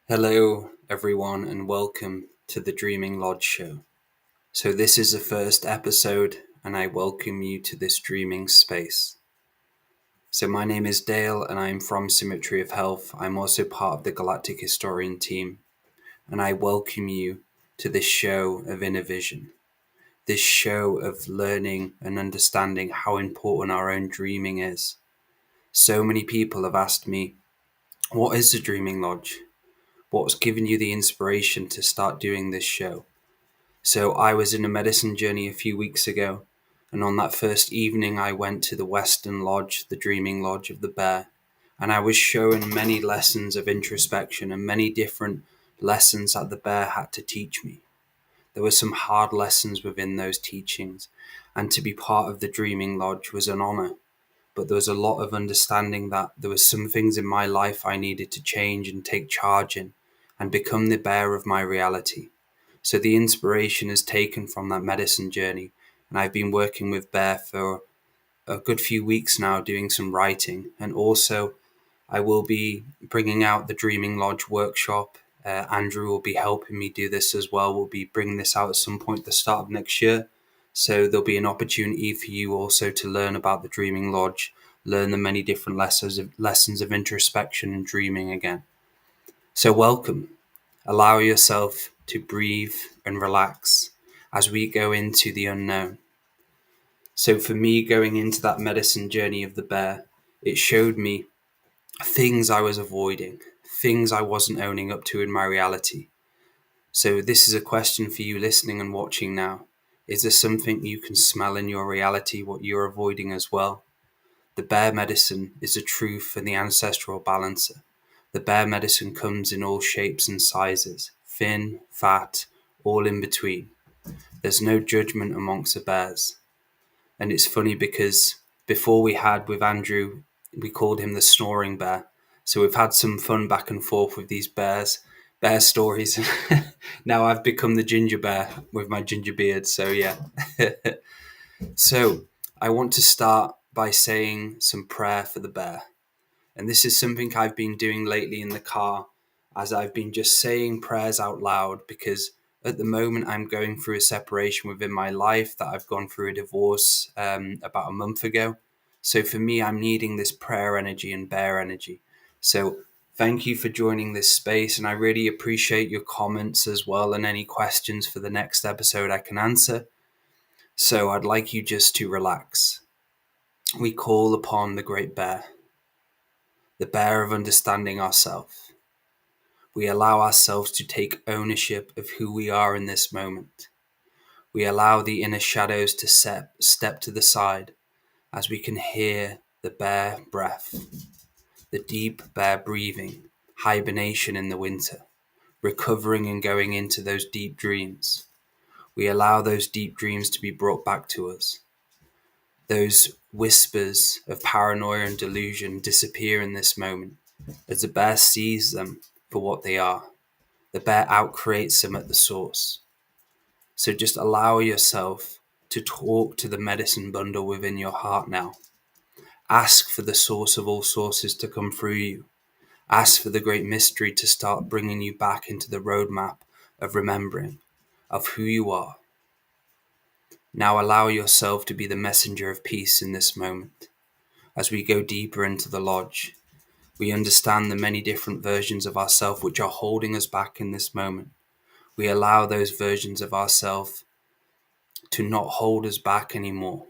Hello, everyone, and welcome to the Dreaming Lodge Show. So, this is the first episode, and I welcome you to this dreaming space. So, my name is Dale, and I'm from Symmetry of Health. I'm also part of the Galactic Historian team, and I welcome you to this show of inner vision, this show of learning and understanding how important our own dreaming is. So many people have asked me, what is the Dreaming Lodge? What's given you the inspiration to start doing this show? So I was in a medicine journey a few weeks ago, and on that first evening I went to the Western Lodge, the Dreaming Lodge of the Bear, and I was shown many lessons of introspection and many different lessons that the bear had to teach me. There were some hard lessons within those teachings, and to be part of the Dreaming Lodge was an honor. But there was a lot of understanding that there were some things in my life I needed to change and take charge in and become the bear of my reality. So the inspiration is taken from that medicine journey, and I've been working with Bear for a good few weeks now doing some writing, and also I will be bringing out the Dreaming Lodge workshop. Andrew will be helping me do this as well. We'll be bringing this out at some point at the start of next year. So there'll be an opportunity for you also to learn about the Dreaming Lodge, learn the many different lessons of introspection and dreaming again. So welcome. Allow yourself to breathe and relax as we go into the unknown. So for me, going into that medicine journey of the bear, it showed me things I was avoiding, things I wasn't owning up to in my reality. So this is a question for you listening and watching now. Is there something you can smell in your reality, what you're avoiding as well? The bear medicine is a truth and the ancestral balancer. The bear medicine comes in all shapes and sizes, thin, fat, all in between. There's no judgment amongst the bears. And it's funny because before we had with Andrew, we called him the snoring bear. So we've had some fun back and forth with these bear stories. Now I've become the ginger bear with my ginger beard. So yeah. So I want to start by saying some prayer for the bear. And this is something I've been doing lately in the car as I've been just saying prayers out loud, because at the moment I'm going through a separation within my life, that I've gone through a divorce about a month ago. So for me, I'm needing this prayer energy and bear energy. So thank you for joining this space, and I really appreciate your comments as well and any questions for the next episode I can answer. So I'd like you just to relax. We call upon the great bear, the bear of understanding ourselves. We allow ourselves to take ownership of who we are in this moment. We allow the inner shadows to step to the side as we can hear the bear breath, the deep bear breathing, hibernation in the winter, recovering and going into those deep dreams. We allow those deep dreams to be brought back to us. Those whispers of paranoia and delusion disappear in this moment as the bear sees them for what they are. The bear outcreates them at the source. So just allow yourself to talk to the medicine bundle within your heart now. Ask for the source of all sources to come through you. Ask for the great mystery to start bringing you back into the roadmap of remembering of who you are. Now allow yourself to be the messenger of peace in this moment. As we go deeper into the lodge, we understand the many different versions of ourselves which are holding us back in this moment. We allow those versions of ourselves to not hold us back anymore.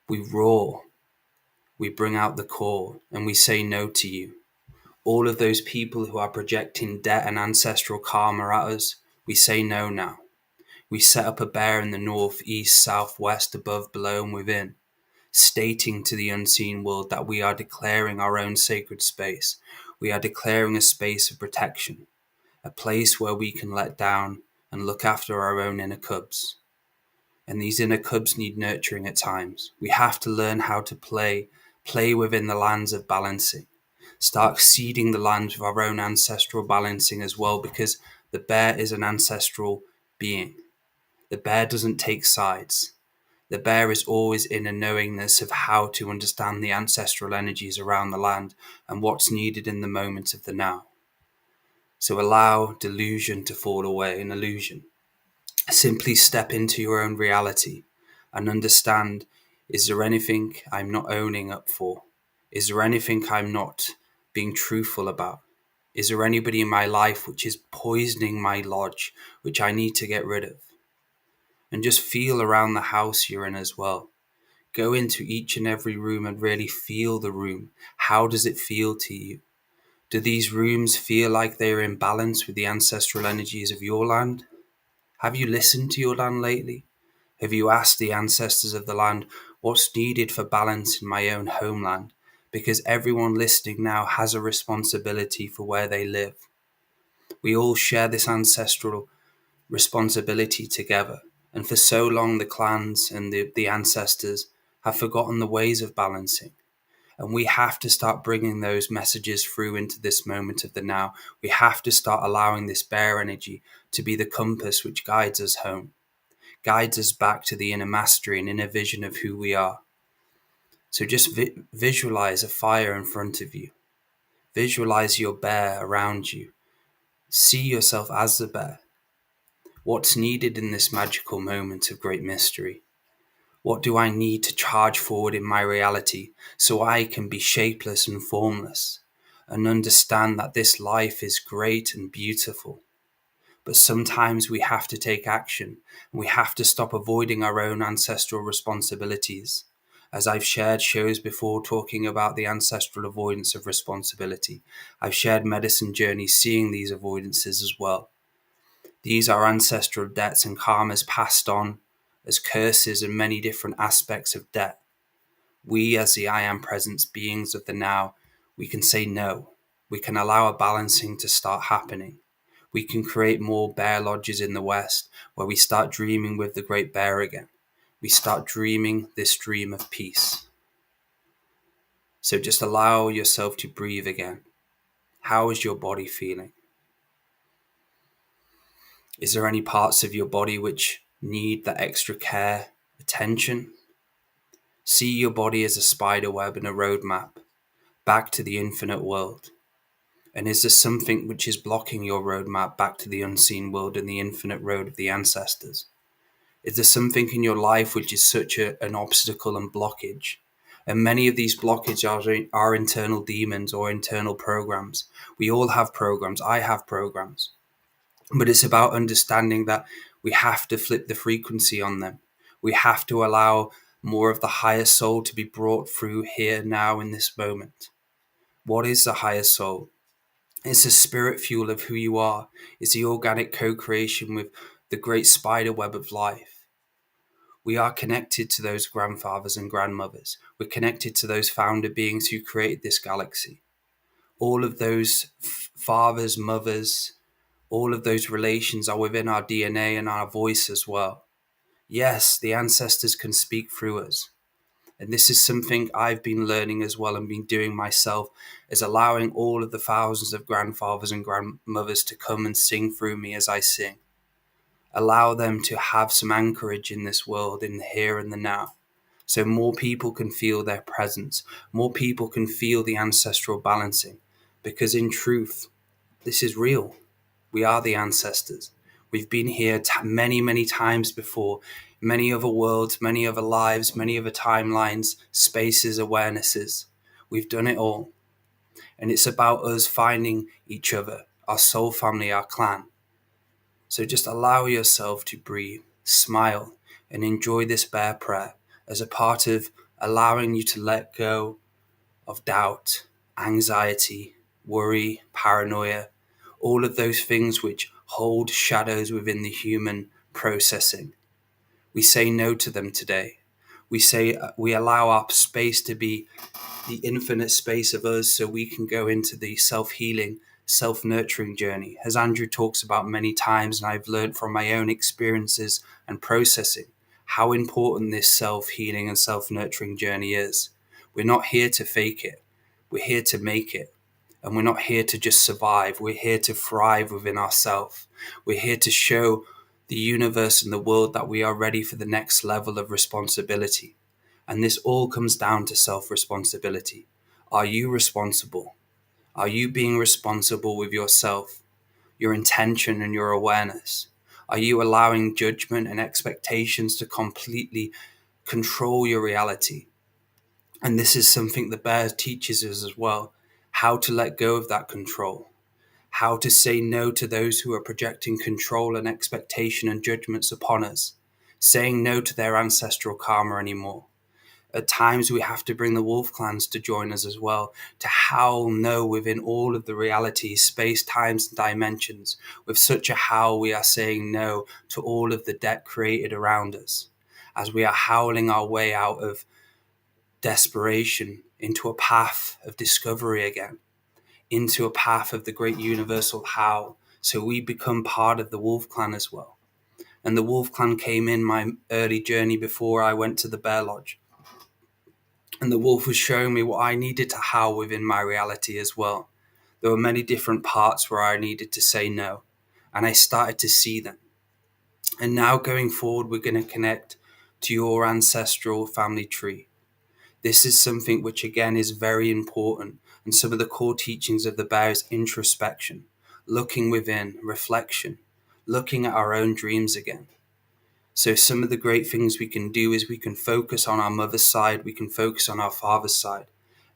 We roar, we bring out the core, and we say no to you. All of those people who are projecting debt and ancestral karma at us, we say no now. We set up a bear in the north, east, south, west, above, below, and within, stating to the unseen world that we are declaring our own sacred space. We are declaring a space of protection, a place where we can let down and look after our own inner cubs. And these inner cubs need nurturing at times. We have to learn how to play within the lands of balancing. Start seeding the lands with our own ancestral balancing as well, because the bear is an ancestral being. The bear doesn't take sides. The bear is always in a knowingness of how to understand the ancestral energies around the land and what's needed in the moment of the now. So allow delusion to fall away, an illusion. Simply step into your own reality and understand, is there anything I'm not owning up for? Is there anything I'm not being truthful about? Is there anybody in my life which is poisoning my lodge, which I need to get rid of? And just feel around the house you're in as well. Go into each and every room and really feel the room. How does it feel to you? Do these rooms feel like they're in balance with the ancestral energies of your land? Have you listened to your land lately? Have you asked the ancestors of the land what's needed for balance in my own homeland? Because everyone listening now has a responsibility for where they live. We all share this ancestral responsibility together. And for so long, the clans and the ancestors have forgotten the ways of balancing. And we have to start bringing those messages through into this moment of the now. We have to start allowing this bear energy to be the compass which guides us home, guides us back to the inner mastery and inner vision of who we are. So just visualize a fire in front of you. Visualize your bear around you. See yourself as the bear. What's needed in this magical moment of great mystery? What do I need to charge forward in my reality so I can be shapeless and formless and understand that this life is great and beautiful? But sometimes we have to take action and we have to stop avoiding our own ancestral responsibilities. As I've shared shows before talking about the ancestral avoidance of responsibility, I've shared medicine journeys seeing these avoidances as well. These are ancestral debts and karmas passed on as curses and many different aspects of debt. We, as the I Am Presence beings of the now, we can say no. We can allow a balancing to start happening. We can create more bear lodges in the West where we start dreaming with the great bear again. We start dreaming this dream of peace. So just allow yourself to breathe again. How is your body feeling? Is there any parts of your body which need that extra care, attention? See your body as a spider web and a roadmap back to the infinite world. And is there something which is blocking your roadmap back to the unseen world and the infinite road of the ancestors? Is there something in your life which is such an obstacle and blockage? And many of these blockages are internal demons or internal programs. We all have programs. I have programs. But it's about understanding that we have to flip the frequency on them. We have to allow more of the higher soul to be brought through here now in this moment. What is the higher soul? It's the spirit fuel of who you are. It's the organic co-creation with the great spider web of life. We are connected to those grandfathers and grandmothers. We're connected to those founder beings who created this galaxy. All of those fathers, mothers, all of those relations are within our DNA and our voice as well. Yes, the ancestors can speak through us. And this is something I've been learning as well and been doing myself, is allowing all of the thousands of grandfathers and grandmothers to come and sing through me as I sing. Allow them to have some anchorage in this world, in the here and the now. So more people can feel their presence. More people can feel the ancestral balancing. Because in truth, this is real. We are the ancestors. We've been here many, many times before. Many other worlds, many other lives, many other timelines, spaces, awarenesses. We've done it all. And it's about us finding each other, our soul family, our clan. So just allow yourself to breathe, smile, and enjoy this bear prayer as a part of allowing you to let go of doubt, anxiety, worry, paranoia, all of those things which hold shadows within the human processing. We say no to them today. We allow our space to be the infinite space of us so we can go into the self-healing, self-nurturing journey. As Andrew talks about many times, and I've learned from my own experiences and processing, how important this self-healing and self-nurturing journey is. We're not here to fake it. We're here to make it. And we're not here to just survive. We're here to thrive within ourselves. We're here to show the universe and the world that we are ready for the next level of responsibility. And this all comes down to self-responsibility. Are you responsible? Are you being responsible with yourself? your intention and your awareness? Are you allowing judgment and expectations to completely control your reality? And this is something the bear teaches us as well, how to let go of that control, how to say no to those who are projecting control and expectation and judgments upon us, saying no to their ancestral karma anymore. At times we have to bring the wolf clans to join us as well, to howl no within all of the realities, space, times, and dimensions. With such a howl, we are saying no to all of the debt created around us, as we are howling our way out of desperation into a path of discovery again, into a path of the great universal howl. So we become part of the wolf clan as well. And the wolf clan came in my early journey before I went to the bear lodge. And the wolf was showing me what I needed to howl within my reality as well. There were many different parts where I needed to say no, and I started to see them. And now going forward, we're going to connect to your ancestral family tree. This is something which again is very important, and some of the core teachings of the bear is introspection, looking within, reflection, looking at our own dreams again. So some of the great things we can do is we can focus on our mother's side, we can focus on our father's side,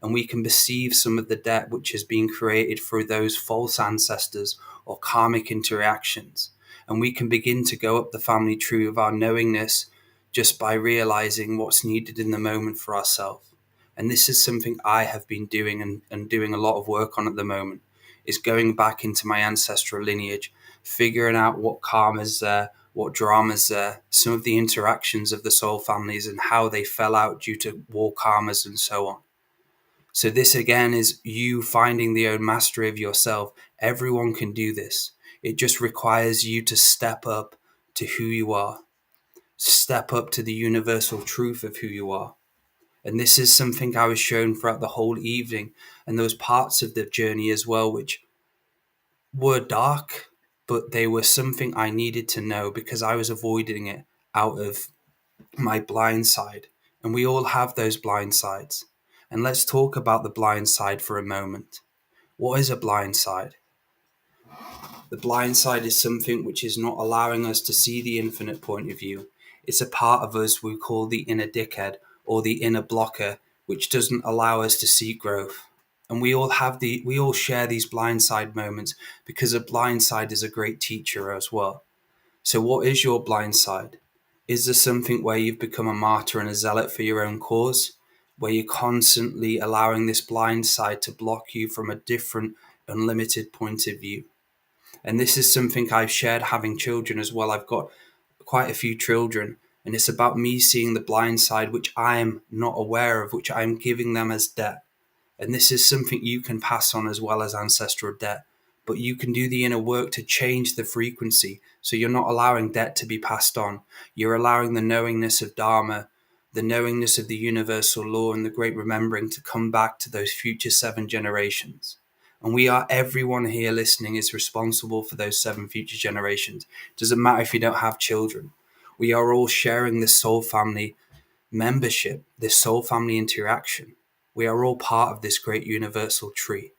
and we can perceive some of the debt which has been created through those false ancestors or karmic interactions. And we can begin to go up the family tree of our knowingness just by realizing what's needed in the moment for ourselves. And this is something I have been doing and doing a lot of work on at the moment, is going back into my ancestral lineage, figuring out what karma's there, what drama's there, some of the interactions of the soul families and how they fell out due to war karmas and so on. So this again is you finding the own mastery of yourself. Everyone can do this. It just requires you to step up to who you are. Step up to the universal truth of who you are. And this is something I was shown throughout the whole evening. And those parts of the journey as well, which were dark, but they were something I needed to know because I was avoiding it out of my blind side. And we all have those blind sides. And let's talk about the blind side for a moment. What is a blind side? The blind side is something which is not allowing us to see the infinite point of view. It's a part of us we call the inner dickhead or the inner blocker, which doesn't allow us to see growth. And we all share these blindside moments because a blindside is a great teacher as well. So what is your blind side? Is there something where you've become a martyr and a zealot for your own cause, where you're constantly allowing this blind side to block you from a different, unlimited point of view? And this is something I've shared having children as well. I've got quite a few children, and it's about me seeing the blind side, which I am not aware of, which I'm giving them as debt. And this is something you can pass on as well as ancestral debt. But you can do the inner work to change the frequency. So you're not allowing debt to be passed on. You're allowing the knowingness of Dharma, the knowingness of the universal law and the great remembering to come back to those future 7 generations. And everyone here listening is responsible for those 7 future generations. It doesn't matter if you don't have children. We are all sharing this soul family membership, this soul family interaction. We are all part of this great universal tree.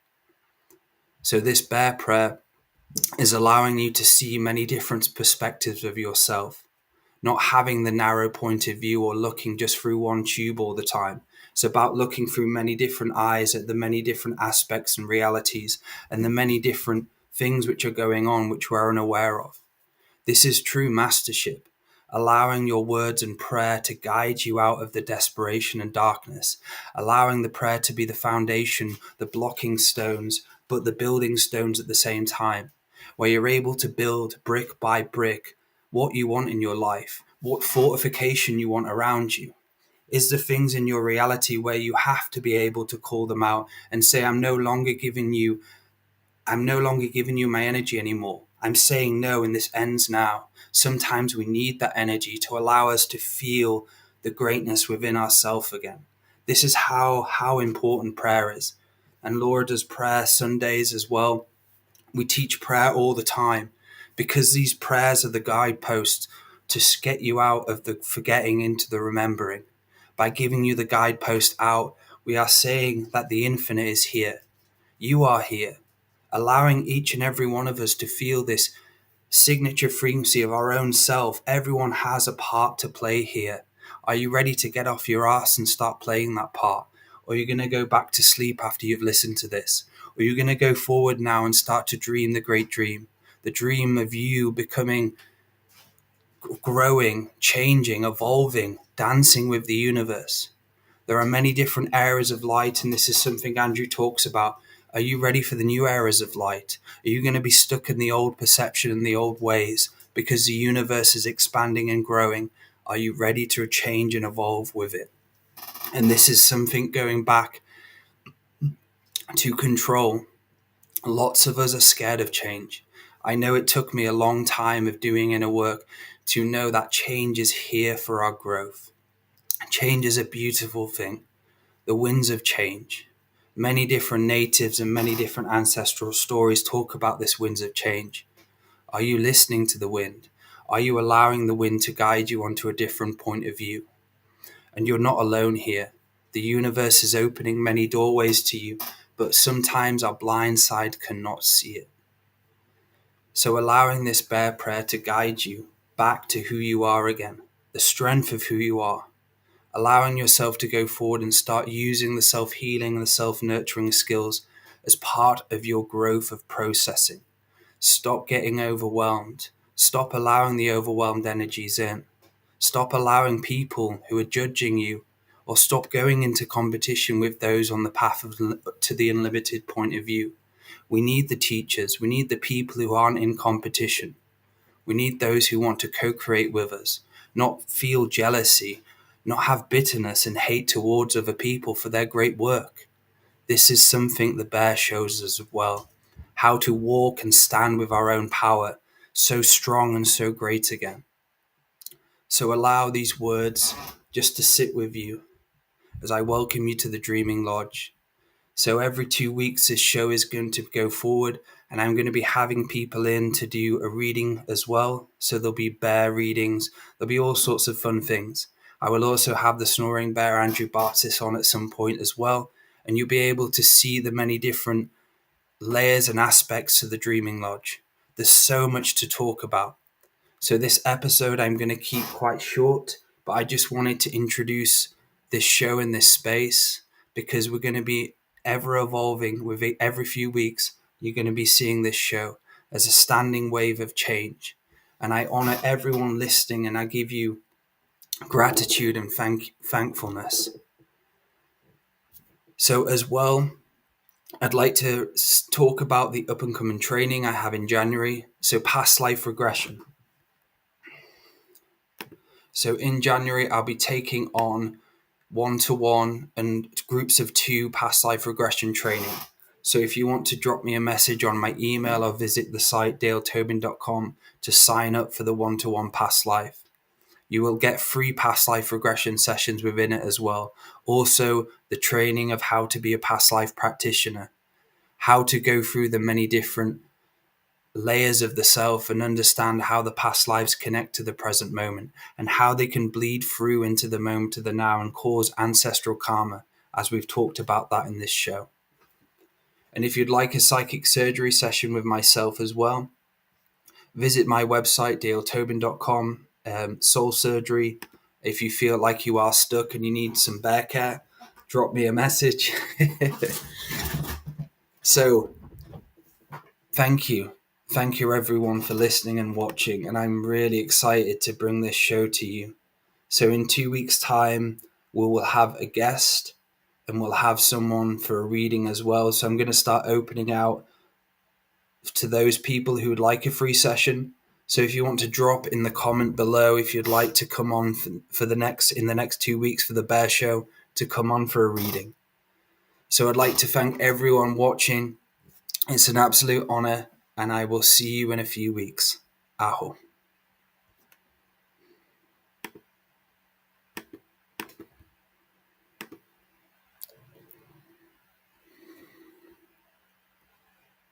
So this bear prayer is allowing you to see many different perspectives of yourself, not having the narrow point of view or looking just through one tube all the time. It's about looking through many different eyes at the many different aspects and realities and the many different things which are going on which we're unaware of. This is true mastership, allowing your words and prayer to guide you out of the desperation and darkness, allowing the prayer to be the foundation, the blocking stones, but the building stones at the same time, where you're able to build brick by brick what you want in your life, what fortification you want around you. Is the things in your reality where you have to be able to call them out and say, I'm no longer giving you my energy anymore. I'm saying no, and this ends now. Sometimes we need that energy to allow us to feel the greatness within ourselves again. This is how important prayer is. And Laura does prayer Sundays as well. We teach prayer all the time because these prayers are the guideposts to get you out of the forgetting into the remembering. By giving you the guidepost out, we are saying that the infinite is here. You are here. allowing each and every one of us to feel this signature frequency of our own self. Everyone has a part to play here. Are you ready to get off your ass and start playing that part? Or are you going to go back to sleep after you've listened to this? Or are you going to go forward now and start to dream the great dream? The dream of you becoming, growing, changing, evolving, dancing with the universe. There are many different eras of light, and this is something Andrew talks about. Are you ready for the new eras of light? Are you going to be stuck in the old perception and the old ways because the universe is expanding and growing? Are you ready to change and evolve with it? And this is something going back to control. Lots of us are scared of change. I know it took me a long time of doing inner work to know that change is here for our growth. Change is a beautiful thing. The winds of change. Many different natives and many different ancestral stories talk about this winds of change. Are you listening to the wind? Are you allowing the wind to guide you onto a different point of view? And you're not alone here. The universe is opening many doorways to you, but sometimes our blind side cannot see it. So allowing this bear prayer to guide you back to who you are again, the strength of who you are, allowing yourself to go forward and start using the self-healing and the self-nurturing skills as part of your growth of processing. Stop getting overwhelmed. Stop allowing the overwhelmed energies in. Stop allowing people who are judging you, or stop going into competition with those on the path to the unlimited point of view. We need the teachers. We need the people who aren't in competition. We need those who want to co-create with us, not feel jealousy, not have bitterness and hate towards other people for their great work. This is something the bear shows us as well. How to walk and stand with our own power, so strong and so great again. So allow these words just to sit with you as I welcome you to the Dreaming Lodge. So every 2 weeks, this show is going to go forward, and I'm going to be having people in to do a reading as well. So there'll be bear readings. There'll be all sorts of fun things. I will also have the snoring bear, Andrew Bartzis, on at some point as well. And you'll be able to see the many different layers and aspects of the Dreaming Lodge. There's so much to talk about. So this episode I'm going to keep quite short, but I just wanted to introduce this show in this space because we're going to be ever evolving with it. Every few weeks. You're going to be seeing this show as a standing wave of change. And I honor everyone listening, and I give you gratitude and thankfulness. So as well, I'd like to talk about the up and coming training I have in January. So past life regression. So in January, I'll be taking on 1-to-1 and groups of 2 past life regression training. So if you want to drop me a message on my email or visit the site daletobin.com to sign up for the 1-to-1 past life. You will get free past life regression sessions within it as well. Also, the training of how to be a past life practitioner, how to go through the many different layers of the self and understand how the past lives connect to the present moment and how they can bleed through into the moment of the now and cause ancestral karma, as we've talked about that in this show. And if you'd like a psychic surgery session with myself as well, visit my website, daletobin.com, soul surgery. If you feel like you are stuck and you need some bear care, drop me a message. So, thank you. Thank you everyone for listening and watching, and I'm really excited to bring this show to you. So in 2 weeks' time, we will have a guest and we'll have someone for a reading as well. So I'm going to start opening out to those people who would like a free session. So if you want to drop in the comment below, if you'd like to come on in the next 2 weeks for the Bear Show, to come on for a reading. So I'd like to thank everyone watching. It's an absolute honor, and I will see you in a few weeks. Aho.